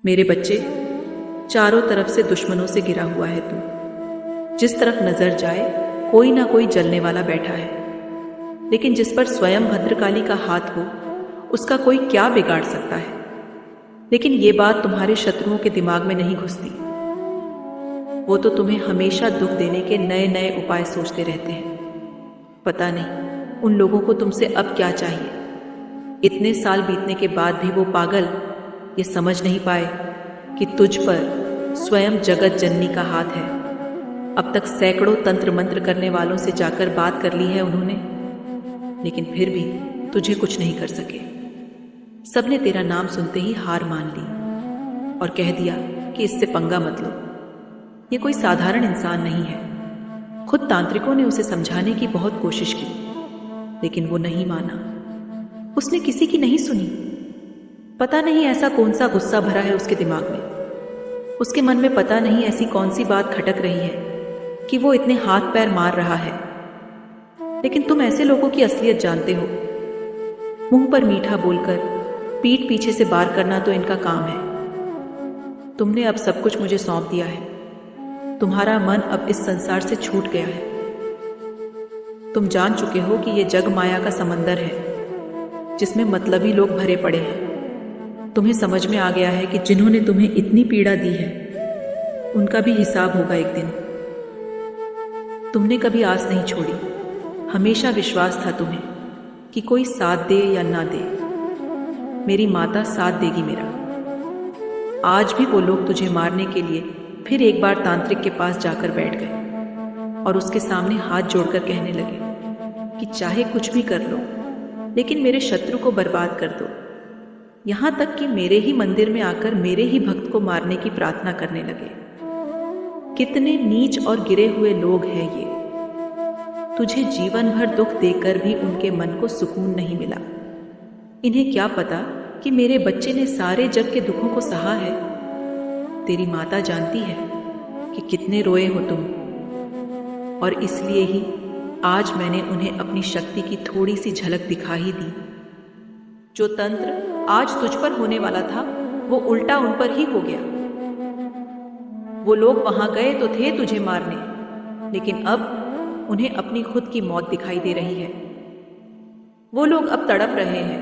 मेरे बच्चे, चारों तरफ से दुश्मनों से घिरा हुआ है तू। जिस तरफ नजर जाए कोई ना कोई जलने वाला बैठा है, लेकिन जिस पर स्वयं भद्रकाली का हाथ हो उसका कोई क्या बिगाड़ सकता है। लेकिन ये बात तुम्हारे शत्रुओं के दिमाग में नहीं घुसती। वो तो तुम्हें हमेशा दुख देने के नए नए उपाय सोचते रहते हैं। पता नहीं उन लोगों को तुमसे अब क्या चाहिए। इतने साल बीतने के बाद भी वो पागल ये समझ नहीं पाए कि तुझ पर स्वयं जगत जननी का हाथ है। अब तक सैकड़ों तंत्र मंत्र करने वालों से जाकर बात कर ली है उन्होंने, लेकिन फिर भी तुझे कुछ नहीं कर सके। सबने तेरा नाम सुनते ही हार मान ली और कह दिया कि इससे पंगा मत लो, ये कोई साधारण इंसान नहीं है। खुद तांत्रिकों ने उसे समझाने की बहुत कोशिश की, लेकिन वो नहीं माना। उसने किसी की नहीं सुनी। पता नहीं ऐसा कौन सा गुस्सा भरा है उसके दिमाग में। उसके मन में पता नहीं ऐसी कौन सी बात खटक रही है कि वो इतने हाथ पैर मार रहा है। लेकिन तुम ऐसे लोगों की असलियत जानते हो। मुंह पर मीठा बोलकर पीठ पीछे से वार करना तो इनका काम है। तुमने अब सब कुछ मुझे सौंप दिया है। तुम्हारा मन अब इस संसार से छूट गया है। तुम जान चुके हो कि यह जग माया का समंदर है जिसमें मतलबी लोग भरे पड़े हैं। तुम्हें समझ में आ गया है कि जिन्होंने तुम्हें इतनी पीड़ा दी है उनका भी हिसाब होगा एक दिन। तुमने कभी आस नहीं छोड़ी। हमेशा विश्वास था तुम्हें कि कोई साथ दे या ना दे, मेरी माता साथ देगी मेरा। आज भी वो लोग तुझे मारने के लिए फिर एक बार तांत्रिक के पास जाकर बैठ गए और उसके सामने हाथ जोड़कर कहने लगे कि चाहे कुछ भी कर लो, लेकिन मेरे शत्रु को बर्बाद कर दो। यहां तक कि मेरे ही मंदिर में आकर मेरे ही भक्त को मारने की प्रार्थना करने लगे। कितने नीच और गिरे हुए लोग हैं ये। तुझे जीवन भर दुख देकर भी उनके मन को सुकून नहीं मिला। इन्हें क्या पता कि मेरे बच्चे ने सारे जग के दुखों को सहा है। तेरी माता जानती है कि कितने रोए हो तुम, और इसलिए ही आज मैंने उन्हें अपनी शक्ति की थोड़ी सी झलक दिखा ही दी। जो तंत्र आज तुझ पर होने वाला था वो उल्टा उन पर ही हो गया। वो लोग वहां गए तो थे तुझे मारने, लेकिन अब उन्हें अपनी खुद की मौत दिखाई दे रही है। वो लोग अब तड़प रहे हैं,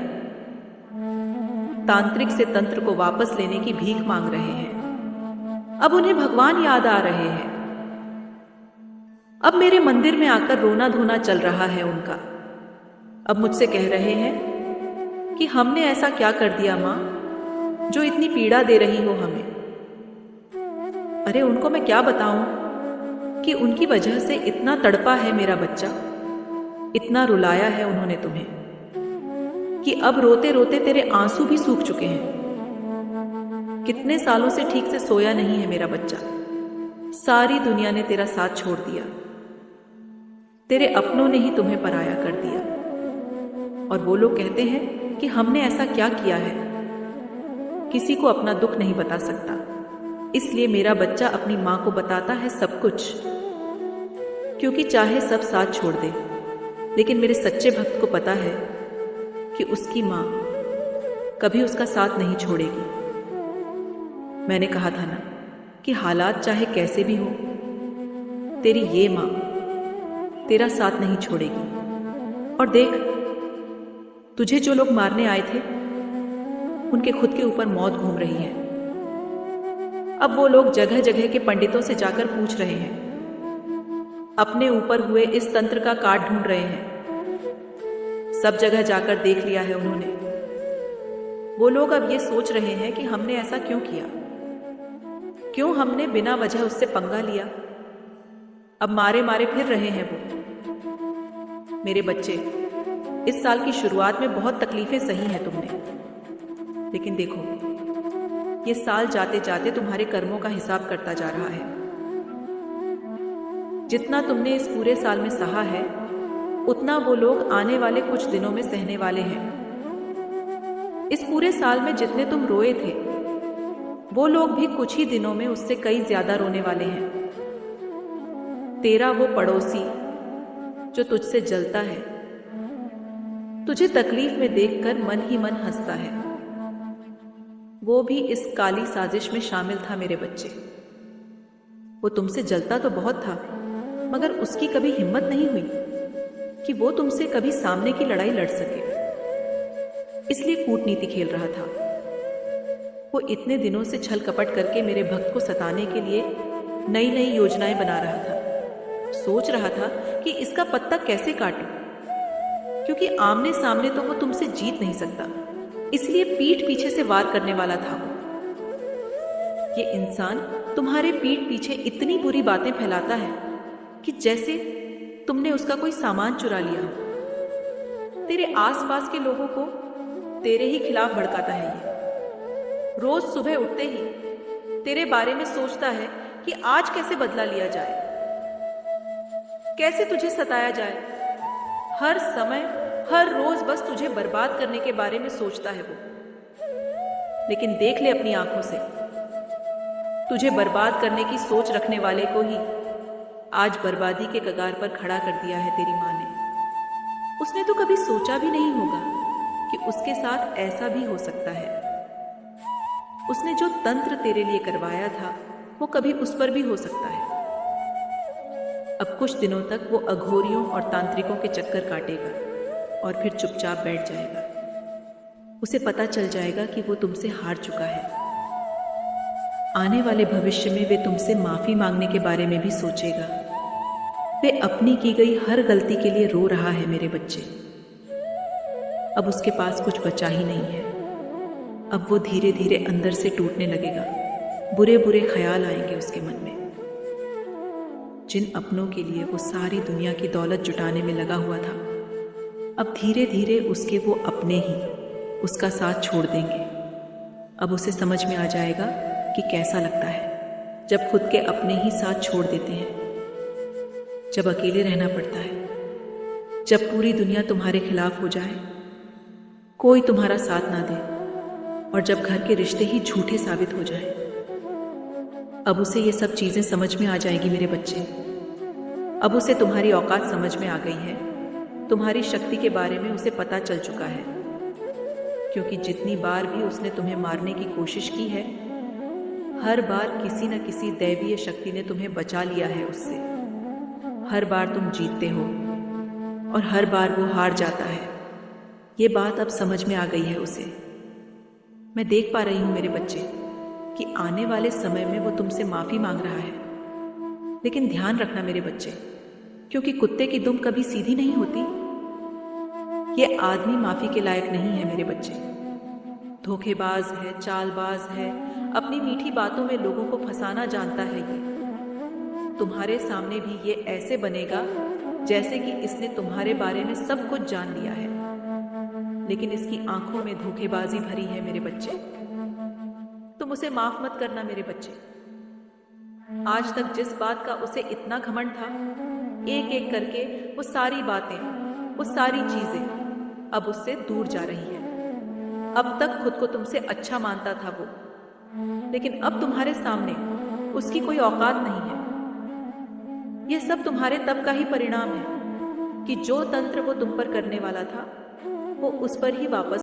तांत्रिक से तंत्र को वापस लेने की भीख मांग रहे हैं। अब उन्हें भगवान याद आ रहे हैं। अब मेरे मंदिर में आकर रोना धोना चल रहा है उनका। अब मुझसे कह रहे हैं कि हमने ऐसा क्या कर दिया मां, जो इतनी पीड़ा दे रही हो हमें। अरे उनको मैं क्या बताऊं कि उनकी वजह से इतना तड़पा है मेरा बच्चा, इतना रुलाया है उन्होंने तुम्हें कि अब रोते रोते तेरे आंसू भी सूख चुके हैं। कितने सालों से ठीक से सोया नहीं है मेरा बच्चा। सारी दुनिया ने तेरा साथ छोड़ दिया। तेरे अपनों ने ही तुम्हें पराया कर दिया। और वो लोग कहते हैं कि हमने ऐसा क्या किया है। किसी को अपना दुख नहीं बता सकता, इसलिए मेरा बच्चा अपनी मां को बताता है सब कुछ, क्योंकि चाहे सब साथ छोड़ दे, लेकिन मेरे सच्चे भक्त को पता है कि उसकी मां कभी उसका साथ नहीं छोड़ेगी। मैंने कहा था ना कि हालात चाहे कैसे भी हो, तेरी ये मां तेरा साथ नहीं छोड़ेगी। और देख, तुझे जो लोग मारने आए थे उनके खुद के ऊपर मौत घूम रही है। अब वो लोग जगह जगह के पंडितों से जाकर पूछ रहे हैं, अपने ऊपर हुए इस तंत्र का काट ढूंढ रहे हैं। सब जगह जाकर देख लिया है उन्होंने। वो लोग अब ये सोच रहे हैं कि हमने ऐसा क्यों किया, क्यों हमने बिना वजह उससे पंगा लिया। अब मारे मारे फिर रहे हैं वो। मेरे बच्चे, इस साल की शुरुआत में बहुत तकलीफें सही हैं तुमने, लेकिन देखो ये साल जाते जाते तुम्हारे कर्मों का हिसाब करता जा रहा है। जितना तुमने इस पूरे साल में सहा है उतना वो लोग आने वाले कुछ दिनों में सहने वाले हैं। इस पूरे साल में जितने तुम रोए थे वो लोग भी कुछ ही दिनों में उससे कई ज्यादा रोने वाले हैं। तेरा वो पड़ोसी जो तुझसे जलता है, तुझे तकलीफ में देखकर मन ही मन हंसता है। वो भी इस काली साजिश में शामिल था मेरे बच्चे। वो तुमसे जलता तो बहुत था, मगर उसकी कभी हिम्मत नहीं हुई कि वो तुमसे कभी सामने की लड़ाई लड़ सके, इसलिए कूटनीति खेल रहा था। वो इतने दिनों से छल कपट करके मेरे भक्त को सताने के लिए नई नई योजनाएं बना रहा था। सोच रहा था कि इसका पत्ता कैसे काटूं, क्योंकि आमने सामने तो वो तुमसे जीत नहीं सकता, इसलिए पीठ पीछे से वार करने वाला था वो। ये इंसान तुम्हारे पीठ पीछे इतनी बुरी बातें फैलाता है कि जैसे तुमने उसका कोई सामान चुरा लिया हो। तेरे आसपास के लोगों को तेरे ही खिलाफ भड़काता है ये। रोज सुबह उठते ही तेरे बारे में सोचता है कि आज कैसे बदला लिया जाए, कैसे तुझे सताया जाए। हर समय हर रोज बस तुझे बर्बाद करने के बारे में सोचता है वो। लेकिन देख ले अपनी आंखों से, तुझे बर्बाद करने की सोच रखने वाले को ही आज बर्बादी के कगार पर खड़ा कर दिया है तेरी माँ ने। उसने तो कभी सोचा भी नहीं होगा कि उसके साथ ऐसा भी हो सकता है। उसने जो तंत्र तेरे लिए करवाया था वो कभी उस पर भी हो सकता है। अब कुछ दिनों तक वो अघोरियों और तांत्रिकों के चक्कर काटेगा और फिर चुपचाप बैठ जाएगा। उसे पता चल जाएगा कि वो तुमसे हार चुका है। आने वाले भविष्य में वे तुमसे माफी मांगने के बारे में भी सोचेगा। वे अपनी की गई हर गलती के लिए रो रहा है मेरे बच्चे। अब उसके पास कुछ बचा ही नहीं है। अब वो धीरे धीरे अंदर से टूटने लगेगा। बुरे बुरे ख्याल आएंगे उसके मन में। जिन अपनों के लिए वो सारी दुनिया की दौलत जुटाने में लगा हुआ था, अब धीरे धीरे उसके वो अपने ही उसका साथ छोड़ देंगे। अब उसे समझ में आ जाएगा कि कैसा लगता है जब खुद के अपने ही साथ छोड़ देते हैं, जब अकेले रहना पड़ता है, जब पूरी दुनिया तुम्हारे खिलाफ हो जाए, कोई तुम्हारा साथ ना दे, और जब घर के रिश्ते ही झूठे साबित हो जाए। अब उसे ये सब चीजें समझ में आ जाएगी मेरे बच्चे। अब उसे तुम्हारी औकात समझ में आ गई है। तुम्हारी शक्ति के बारे में उसे पता चल चुका है, क्योंकि जितनी बार भी उसने तुम्हें मारने की कोशिश की है, हर बार किसी न किसी दैवीय शक्ति ने तुम्हें बचा लिया है उससे। हर बार तुम जीतते हो और हर बार वो हार जाता है। ये बात अब समझ में आ गई है उसे। मैं देख पा रही हूं मेरे बच्चे कि आने वाले समय में वो तुमसे माफी मांग रहा है। लेकिन ध्यान रखना मेरे बच्चे, क्योंकि कुत्ते की दुम कभी सीधी नहीं होती। ये आदमी माफी के लायक नहीं है मेरे बच्चे। धोखेबाज है, चालबाज है, अपनी मीठी बातों में लोगों को फंसाना जानता है ये। तुम्हारे सामने भी ये ऐसे बनेगा जैसे कि इसने तुम्हारे बारे में सब कुछ जान लिया है, लेकिन इसकी आंखों में धोखेबाजी भरी है मेरे बच्चे। तुम उसे माफ मत करना मेरे बच्चे। आज तक जिस बात का उसे इतना घमंड था, एक एक करके वो सारी बातें, वो सारी चीजें अब उससे दूर जा रही है। अब तक खुद को तुमसे अच्छा मानता था वो, लेकिन अब तुम्हारे सामने उसकी कोई औकात नहीं है। यह सब तुम्हारे तप का ही परिणाम है कि जो तंत्र वो तुम पर करने वाला था, वो उस पर ही वापस